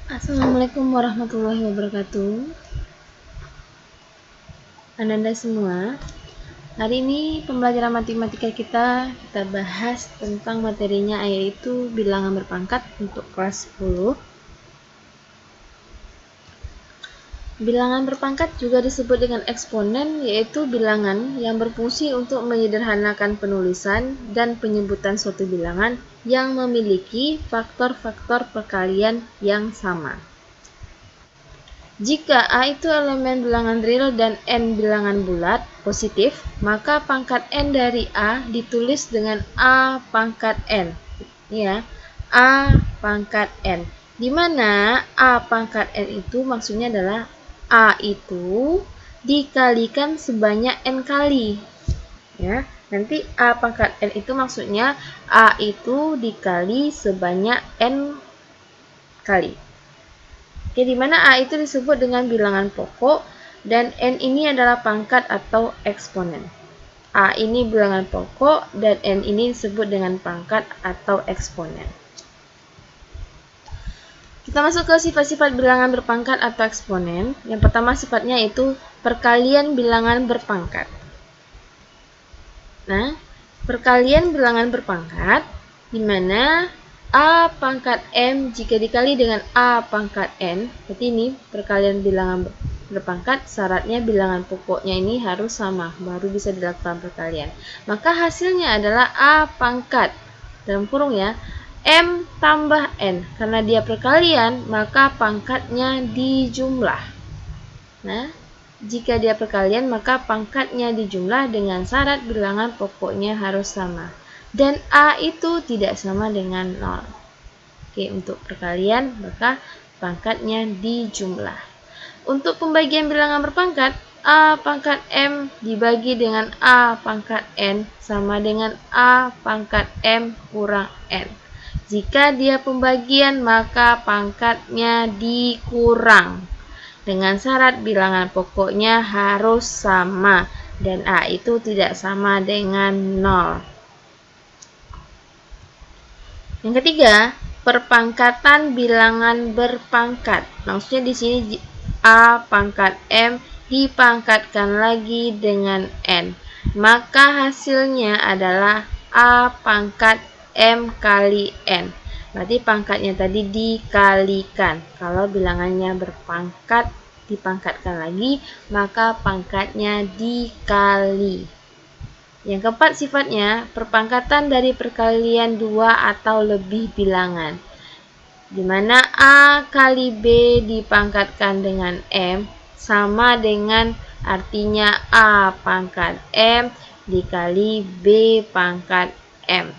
Assalamualaikum warahmatullahi wabarakatuh. Anda semua, hari ini pembelajaran matematika kita bahas tentang materinya, yaitu bilangan berpangkat untuk kelas 10. Bilangan berpangkat juga disebut dengan eksponen, yaitu bilangan yang berfungsi untuk menyederhanakan penulisan dan penyebutan suatu bilangan yang memiliki faktor-faktor perkalian yang sama. Jika A itu elemen bilangan real dan N bilangan bulat positif, maka pangkat N dari A ditulis dengan A pangkat N. Ya, A pangkat N. Di mana A pangkat N itu maksudnya adalah A itu dikalikan sebanyak N kali. Ya, nanti A pangkat N itu maksudnya A itu dikali sebanyak N kali. Oke, di mana A itu disebut dengan bilangan pokok dan N ini adalah pangkat atau eksponen. A ini bilangan pokok dan N ini disebut dengan pangkat atau eksponen. Kita masuk ke sifat-sifat bilangan berpangkat atau eksponen. Yang pertama sifatnya itu perkalian bilangan berpangkat. Nah, perkalian bilangan berpangkat di mana A pangkat M jika dikali dengan A pangkat N, berarti ini perkalian bilangan berpangkat, syaratnya bilangan pokoknya ini harus sama, baru bisa dilakukan perkalian. Maka hasilnya adalah A pangkat, dalam kurung ya, M tambah N. Karena dia perkalian, maka pangkatnya dijumlah. Nah, jika dia perkalian, maka pangkatnya dijumlah dengan syarat bilangan pokoknya harus sama. Dan A itu tidak sama dengan 0. Oke, untuk perkalian maka pangkatnya dijumlah. Untuk pembagian bilangan berpangkat, A pangkat M dibagi dengan A pangkat N sama dengan A pangkat M kurang N. Jika dia pembagian maka pangkatnya dikurang. Dengan syarat bilangan pokoknya harus sama dan A itu tidak sama dengan 0. Yang ketiga, perpangkatan bilangan berpangkat. Maksudnya di sini A pangkat M dipangkatkan lagi dengan N. Maka hasilnya adalah A pangkat M kali N. Berarti pangkatnya tadi dikalikan. Kalau bilangannya berpangkat dipangkatkan lagi, maka pangkatnya dikali. Yang keempat sifatnya perpangkatan dari perkalian 2 atau lebih bilangan, di mana A kali B dipangkatkan dengan M sama dengan artinya A pangkat M dikali B pangkat M.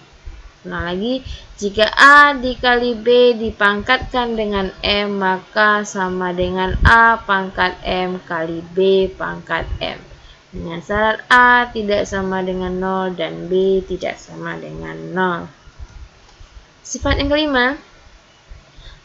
Nah lagi, jika A dikali B dipangkatkan dengan M, maka sama dengan A pangkat M kali B pangkat M. Dengan syarat A tidak sama dengan 0 dan B tidak sama dengan 0. Sifat yang kelima,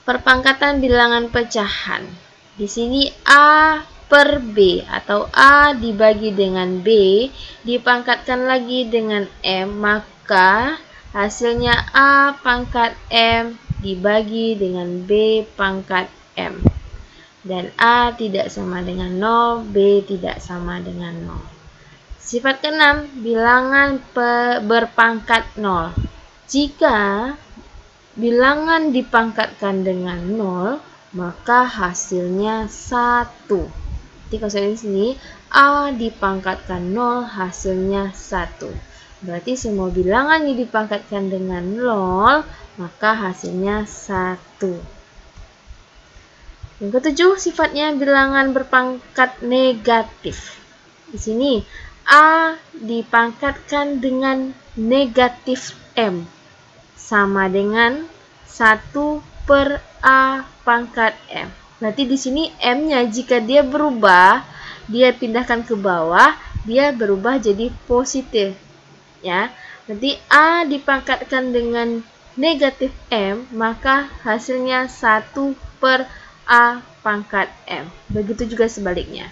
perpangkatan bilangan pecahan. Di sini A per B atau A dibagi dengan B dipangkatkan lagi dengan M, maka hasilnya A pangkat M dibagi dengan B pangkat M. Dan A tidak sama dengan 0, B tidak sama dengan 0. Sifat keenam, bilangan berpangkat 0. Jika bilangan dipangkatkan dengan 0, maka hasilnya 1. Jadi kalau saya di sini, A dipangkatkan 0, hasilnya 1. Berarti semua bilangan yang dipangkatkan dengan 0, maka hasilnya 1. Yang ketujuh, sifatnya bilangan berpangkat negatif. Di sini A dipangkatkan dengan negatif M sama dengan 1 per A pangkat M. Berarti di sini M-nya jika dia berubah, dia pindahkan ke bawah, dia berubah jadi positif. Ya. Nanti A dipangkatkan dengan negatif M, maka hasilnya 1 per A pangkat M. Begitu juga sebaliknya.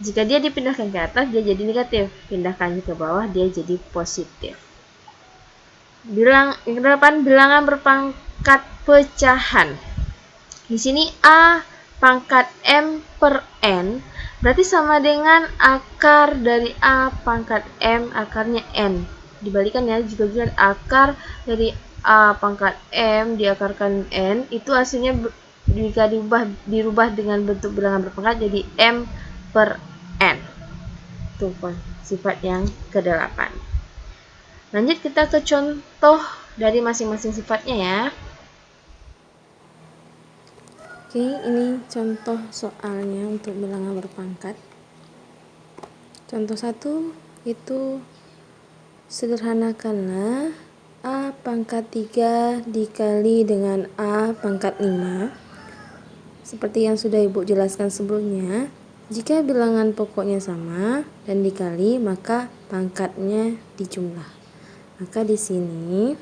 Jika dia dipindahkan ke atas, dia jadi negatif. Pindahkan ke bawah, dia jadi positif. Yang ke-8, bilangan berpangkat pecahan. Di sini A pangkat M per N berarti sama dengan akar dari A pangkat M, akarnya N. Dibalikan ya, jika akar dari A pangkat M diakarkan N, itu hasilnya jika dirubah dengan bentuk bilangan berpangkat jadi M per N. Itu sifat yang ke-8. Lanjut kita ke contoh dari masing-masing sifatnya ya. Oke, ini contoh soalnya untuk bilangan berpangkat. Contoh 1 itu sederhanakanlah A pangkat 3 dikali dengan A pangkat 5. Seperti yang sudah Ibu jelaskan sebelumnya, jika bilangan pokoknya sama dan dikali, maka pangkatnya dijumlah. Maka di sini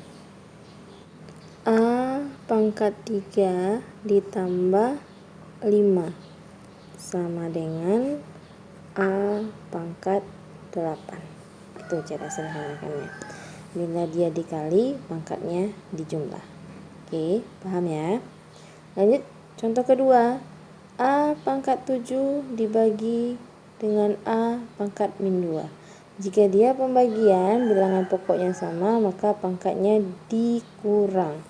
A pangkat 3 ditambah 5 sama dengan A pangkat 8. Itu cara sederhanakannya. Bila dia dikali, pangkatnya dijumlah. Oke, paham ya? Lanjut contoh kedua. A pangkat 7 dibagi dengan A pangkat min 2. Jika dia pembagian bilangan pokok yang sama, maka pangkatnya dikurang.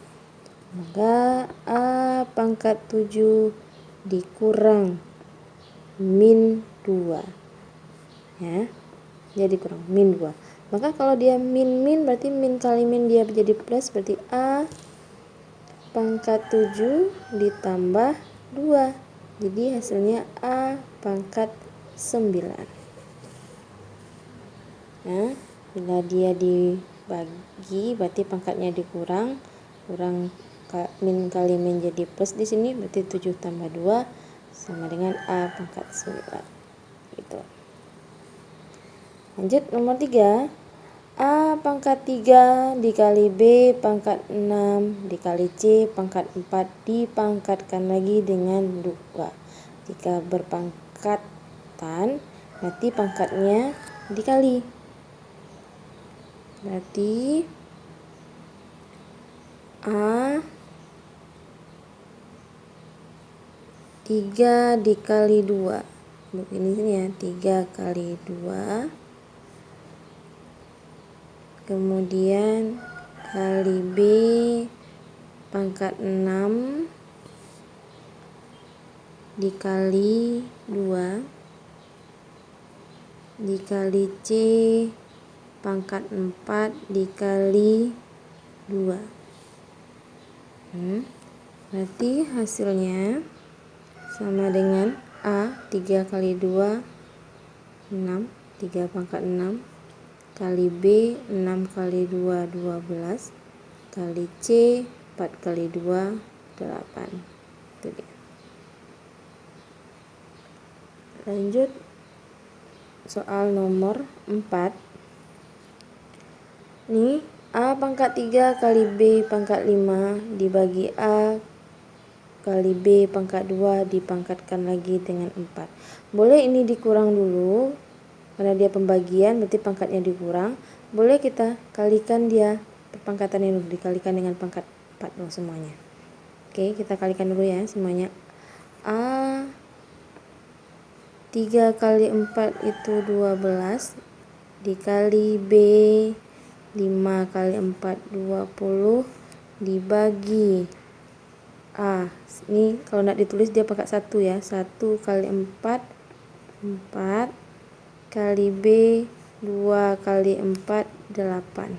Maka A pangkat 7 dikurang min 2. Ya, jadi kurang min 2. Maka kalau dia min berarti min kali min dia jadi plus, berarti A pangkat 7 ditambah 2. Jadi hasilnya A pangkat 9. Nah, bila dia dibagi berarti pangkatnya dikurang, min kali min jadi plus di sini, berarti 7 tambah 2 sama dengan A pangkat 9. Gitu. Lanjut nomor 3. A pangkat 3 dikali B pangkat 6 dikali C pangkat 4 dipangkatkan lagi dengan 2. Jika berpangkatan berarti pangkatnya dikali. Berarti A 3 dikali 2. Ini sini ya, 3 kali 2. Kemudian kali B pangkat 6 dikali 2 dikali C pangkat 4 dikali 2. Berarti hasilnya sama dengan A 3 kali 2 6, 3 pangkat 6 kali B 6 kali 2 12 kali C 4 kali 2 8. Itu dia. Lanjut soal nomor 4. Nih, A pangkat 3 kali B pangkat 5 dibagi A kali B pangkat 2 dipangkatkan lagi dengan 4. Boleh ini dikurang dulu, karena dia pembagian berarti pangkatnya dikurang. Boleh kita kalikan dia perpangkatannya dulu, dikalikan dengan pangkat 4 dulu semuanya. Oke, kita kalikan dulu ya semuanya. A 3 kali 4 itu 12 dikali B 5 kali 4 20 dibagi A. Ini kalau nak ditulis dia pakai 1 ya. 1 kali 4 4 kali B 2 kali 4 8.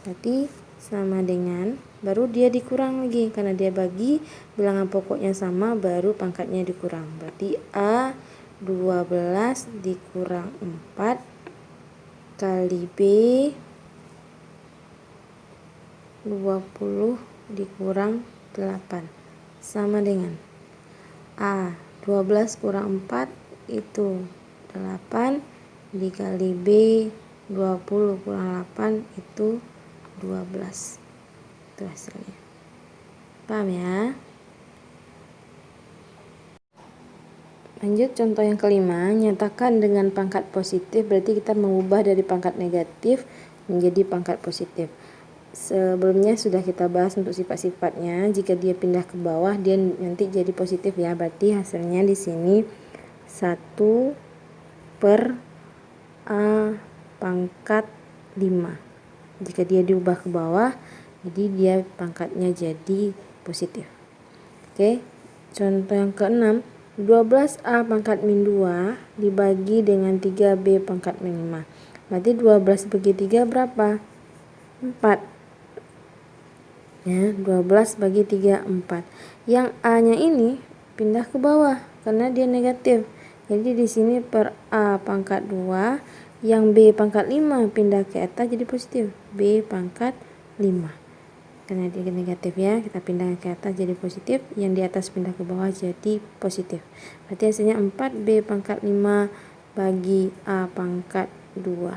Berarti sama dengan, baru dia dikurang lagi karena dia bagi bilangan pokoknya sama, baru pangkatnya dikurang. Berarti A 12 dikurang 4 kali B 20 dikurang 8 sama dengan A 12 kurang 4 itu 8 dikali B 20 kurang 8 itu 12. Itu hasilnya. Paham ya? Lanjut contoh yang kelima, nyatakan dengan pangkat positif, berarti kita mengubah dari pangkat negatif menjadi pangkat positif. sebelumnya sudah kita bahas untuk sifat-sifatnya. Jika dia pindah ke bawah, dia nanti jadi positif ya. Berarti hasilnya di sini 1 per A pangkat 5. Jika dia diubah ke bawah, jadi dia pangkatnya jadi positif. Oke, contoh yang ke-6, 12A pangkat min 2 dibagi dengan 3B pangkat min 5. Berarti 12 bagi 3 berapa? 4. Ya, 12 bagi 3, 4. Yang A-nya ini pindah ke bawah karena dia negatif. Jadi di sini per A pangkat 2, yang B pangkat 5 pindah ke atas jadi positif. B pangkat 5. Karena dia negatif ya, kita pindah ke atas jadi positif, yang di atas pindah ke bawah jadi positif. Berarti hasilnya 4B pangkat 5 bagi A pangkat 2.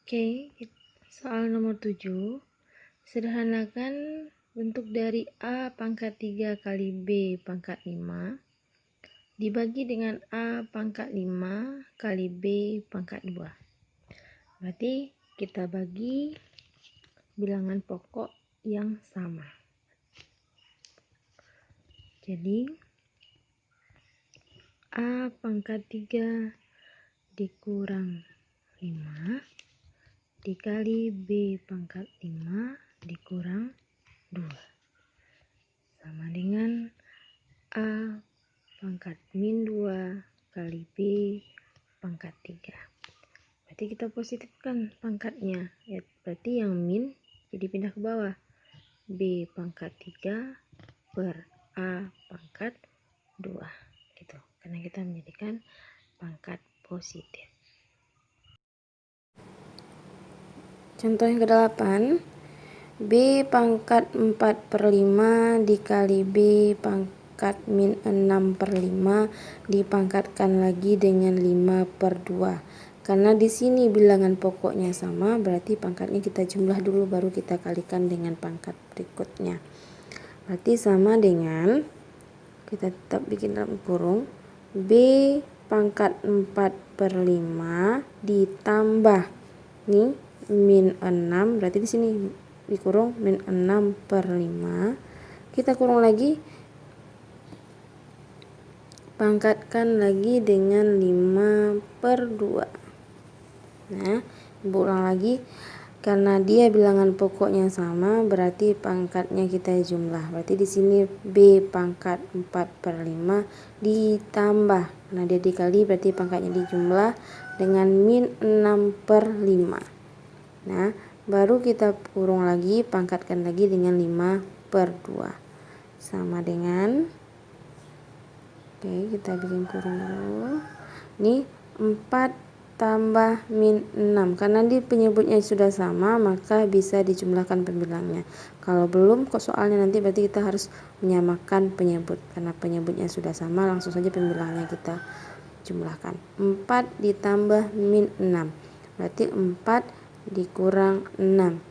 Oke, soal nomor 7. Sederhanakan bentuk dari A pangkat 3 kali B pangkat 5 dibagi dengan A pangkat 5 kali B pangkat 2. Berarti kita bagi bilangan pokok yang sama. Jadi A pangkat 3 dikurang 5 dikali B pangkat 5 dikurang 2 sama dengan A pangkat min 2 kali B pangkat 3. Berarti kita positifkan pangkatnya. Ya, berarti yang min jadi pindah ke bawah. B pangkat 3 per A pangkat 2. Gitu. Karena kita menjadikan pangkat positif. Contoh yang ke-8, B pangkat 4 per 5 dikali B pangkat min 6 per 5 dipangkatkan lagi dengan 5 per 2. Karena di sini bilangan pokoknya sama, berarti pangkatnya kita jumlah dulu baru kita kalikan dengan pangkat berikutnya. Berarti sama dengan, kita tetap bikin dalam kurung, B pangkat 4 per 5 ditambah nih min 6, berarti di sini dikurung min 6 per 5. Kita kurung lagi, pangkatkan lagi dengan 5 per 2. Nah, ulang lagi. Karena dia bilangan pokoknya sama, berarti pangkatnya kita jumlah. Berarti di sini B pangkat 4 per 5 ditambah. Nah, dia dikali berarti pangkatnya dijumlah dengan min 6 per 5. Nah, baru kita kurung lagi, pangkatkan lagi dengan 5 per 2. Sama dengan, oke, kita bikin kurung dulu. Ini 4 tambah min 6. Karena di penyebutnya sudah sama, maka bisa dijumlahkan pembilangnya. Kalau belum, kok soalnya nanti berarti kita harus menyamakan penyebut. Karena penyebutnya sudah sama, langsung saja pembilangnya kita jumlahkan. 4 ditambah min 6. Berarti 4 dikurang 6.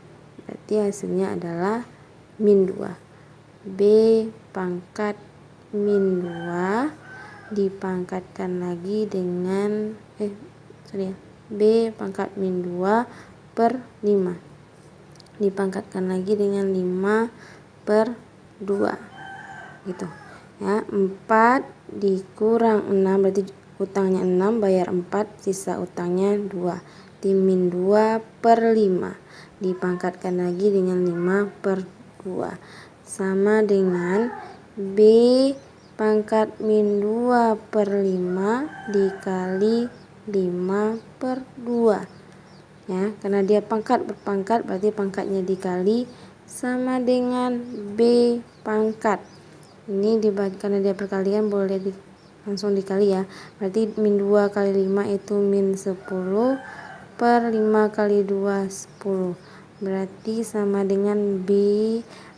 Berarti hasilnya adalah min 2. B pangkat min 2 dipangkatkan lagi dengan B pangkat min 2 per 5 dipangkatkan lagi dengan 5 per 2 gitu ya. 4 dikurang 6 berarti utangnya 6, bayar 4, sisa utangnya 2, min 2 per 5 dipangkatkan lagi dengan 5 per 2 sama dengan B pangkat min 2 per 5 dikali 5 per 2 ya, karena dia pangkat berpangkat berarti pangkatnya dikali sama dengan B pangkat. Ini dibagi karena dia perkalian boleh langsung dikali ya. Berarti min 2 kali 5 itu min 10 per 5 kali 2 10. Berarti sama dengan B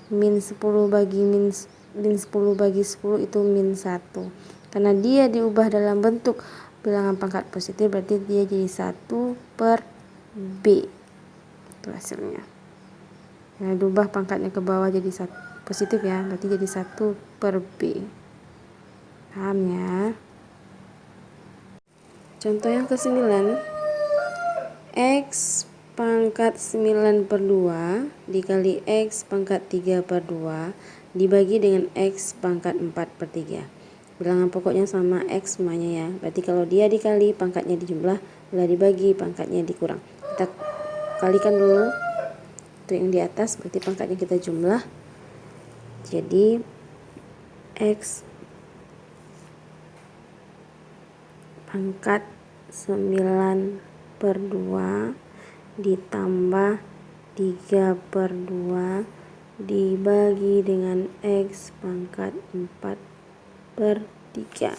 min 10 bagi min 10 bagi 10 itu min 1. Karena dia diubah dalam bentuk bilangan pangkat positif, berarti dia jadi 1 per B. Itu hasilnya. Nah, diubah pangkatnya ke bawah jadi positif ya, berarti jadi 1 per B. Paham ya? Contoh yang ke-9, X pangkat 9 per 2 dikali X pangkat 3 per 2 dibagi dengan X pangkat 4 per 3. Bilangan pokoknya sama X semuanya ya. Berarti kalau dia dikali, pangkatnya dijumlah, bila dibagi, pangkatnya dikurang. Kita kalikan dulu. Itu yang di atas, berarti pangkatnya kita jumlah. Jadi X pangkat 9 per 2 ditambah 3 per 2 dibagi dengan X pangkat 4 per 3.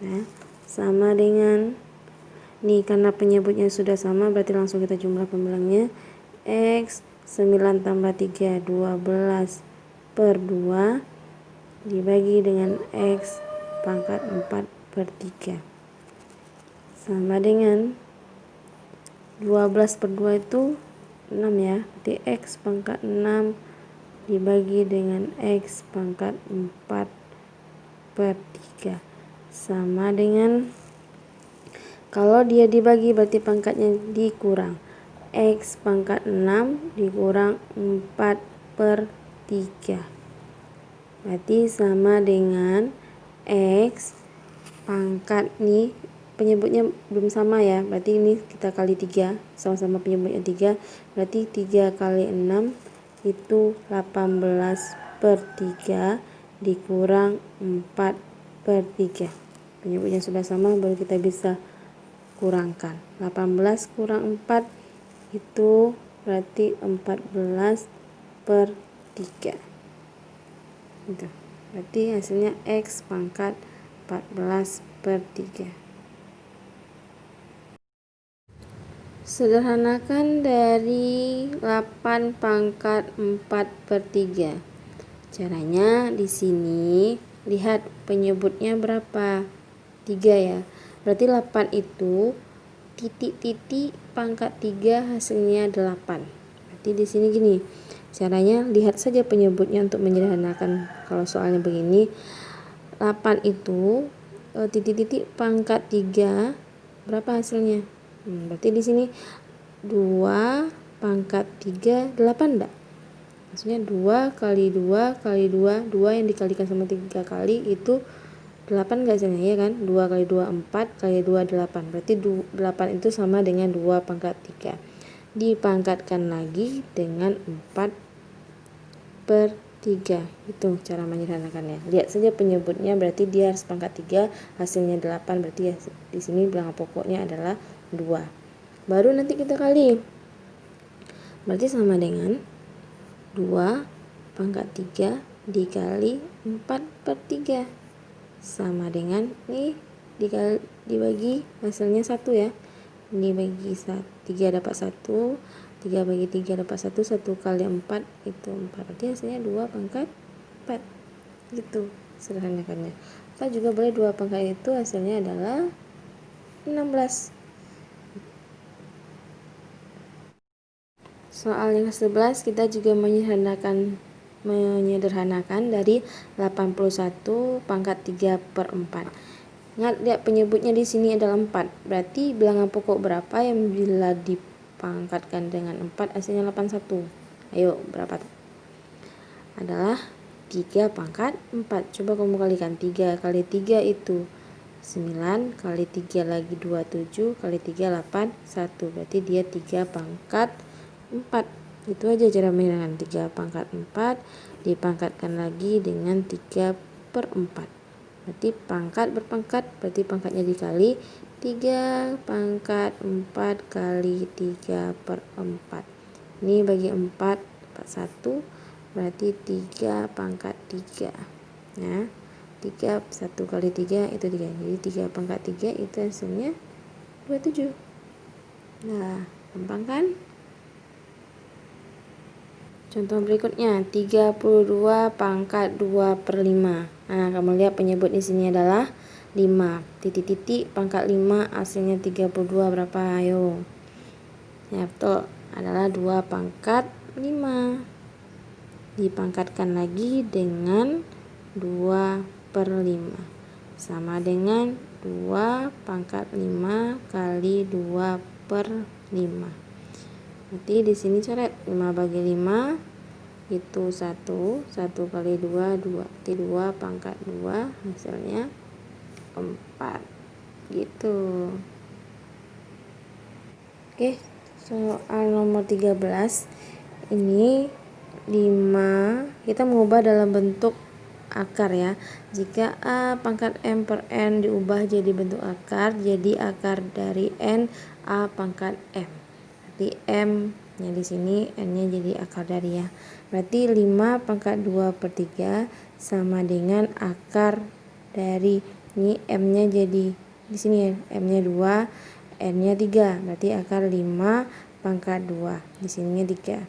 Nah, sama dengan nih, karena penyebutnya sudah sama berarti langsung kita jumlah pembilangnya. X 9 tambah 3 12 per 2 dibagi dengan X pangkat 4 per 3 sama dengan 12 per 2 itu 6 ya. Berarti X pangkat 6 dibagi dengan X pangkat 4 per 3 sama dengan, kalau dia dibagi berarti pangkatnya dikurang. X pangkat 6 dikurang 4 per 3. Berarti sama dengan X pangkat nih, penyebutnya belum sama ya. Berarti ini kita kali 3, sama-sama penyebutnya 3. Berarti 3 kali 6 itu 18 per 3 dikurang 4 per 3. Penyebutnya sudah sama, baru kita bisa kurangkan. 18 kurang 4 itu berarti 14 per 3. Itu. Berarti hasilnya X pangkat 14 per 3. Sederhanakan dari 8 pangkat 4 per 3. Caranya di sini lihat penyebutnya berapa? 3 ya. Berarti 8 itu titik-titik pangkat 3 hasilnya 8. Berarti di sini gini. Caranya lihat saja penyebutnya untuk menyederhanakan. Kalau soalnya begini, 8 itu titik-titik pangkat 3 berapa hasilnya? Berarti di sini 2 pangkat 3 8 enggak? Maksudnya 2 kali 2 kali 2, 2 yang dikalikan sama 3 kali itu 8 enggak hasilnya, ya kan? 2 kali 2 4 kali 2 8. Berarti 8 itu sama dengan 2 pangkat 3. Dipangkatkan lagi dengan 4 per 3. Itu cara menyederhanakannya. Lihat saja penyebutnya, berarti dia harus pangkat 3, hasilnya 8, berarti ya di sini bilangan pokoknya adalah 2. Baru nanti kita kali. Berarti sama dengan 2 pangkat 3 dikali 4 per 3. Sama dengan nih dibagi hasilnya 1 ya. Ini bagi 3 dapat 1, 3 bagi 3 dapat 1, 1 kali 4 itu 4. Berarti hasilnya 2 pangkat 4. Gitu sederhanakannya. Atau juga boleh 2 pangkat itu hasilnya adalah 16. Soal yang ke-11 kita juga menyederhanakan dari 81 pangkat 3 per 4. Ingat, lihat penyebutnya di sini adalah 4. Berarti bilangan pokok berapa yang bila dipangkatkan dengan 4 hasilnya 81? Ayo, berapa? Adalah 3 pangkat 4. Coba kamu kalikan. 3 kali 3 itu 9, kali 3 lagi 2, 7, kali 3 8, 1. Berarti dia 3 pangkat 4. Itu aja cara menyederhanakan. 3 pangkat 4 dipangkatkan lagi dengan 3 per 4. Berarti pangkat berpangkat, berarti pangkatnya dikali 3 pangkat 4 kali 3 per 4. Ini bagi 4 dapat 1, berarti 3 pangkat 3. Nah, 3 1 kali 3 itu 3. Jadi 3 pangkat 3 itu hasilnya 27. Nah, gampang kan? Contoh berikutnya 32 pangkat 2 per 5. Nah, kamu lihat penyebut di sini adalah 5. Titik-titik pangkat 5 hasilnya 32 berapa? Ayo. Ya, betul. Adalah 2 pangkat 5. Dipangkatkan lagi dengan 2 per 5. Sama dengan 2 pangkat 5 kali 2 per 5. Berarti di sini coret 5 bagi 5 itu 1 kali 2 berarti 2 pangkat 2 hasilnya 4 gitu. Oke, soal nomor 13 ini 5 kita mengubah dalam bentuk akar ya. Jika A pangkat M per N diubah jadi bentuk akar, jadi akar dari N A pangkat M. Berarti M nya di sini, N nya jadi akar dari ya. Berarti 5 pangkat 2 per 3 sama dengan akar dari, ini M nya jadi di sini ya, M nya 2, N nya 3, berarti akar 5 pangkat 2, di sininya 3.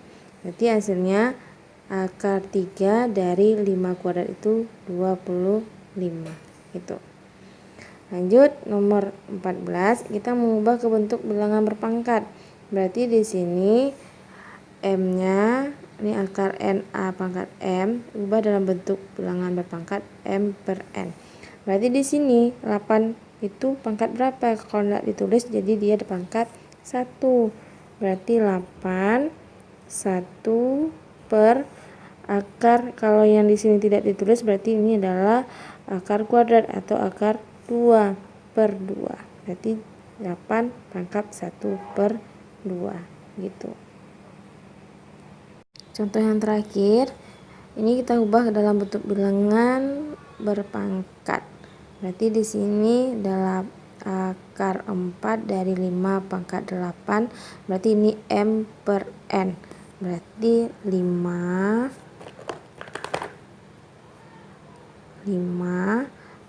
Berarti hasilnya akar 3 dari 5 kuadrat itu 25 gitu. Lanjut nomor 14, kita mengubah ke bentuk bilangan berpangkat. Berarti di sini M-nya ini akar NA pangkat M ubah dalam bentuk bilangan berpangkat M per N. Berarti di sini 8 itu pangkat berapa? Kalau tidak ditulis jadi dia di pangkat 1. Berarti 8 1 per akar, kalau yang di sini tidak ditulis berarti ini adalah akar kuadrat atau akar 2 per 2. Berarti 8 pangkat 1 per 2 gitu. Contoh yang terakhir, ini kita ubah dalam bentuk bilangan berpangkat. Berarti di sini dalam akar 4 dari 5 pangkat 8, berarti ini M per N. Berarti 5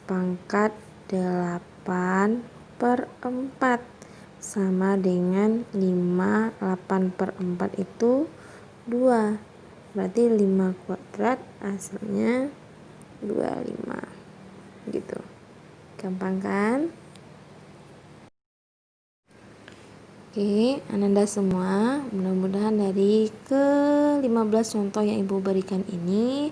pangkat 8 per 4 sama dengan 8 per 4 itu 2. Berarti 5 kuadrat hasilnya 25 gitu. Gampang kan? Oke, Ananda semua, mudah-mudahan dari ke-15 contoh yang Ibu berikan ini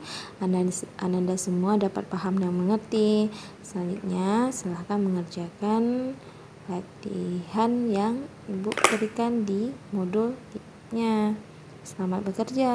Ananda semua dapat paham dan mengerti. Selanjutnya silahkan mengerjakan latihan yang Ibu berikan di modulnya. Selamat bekerja.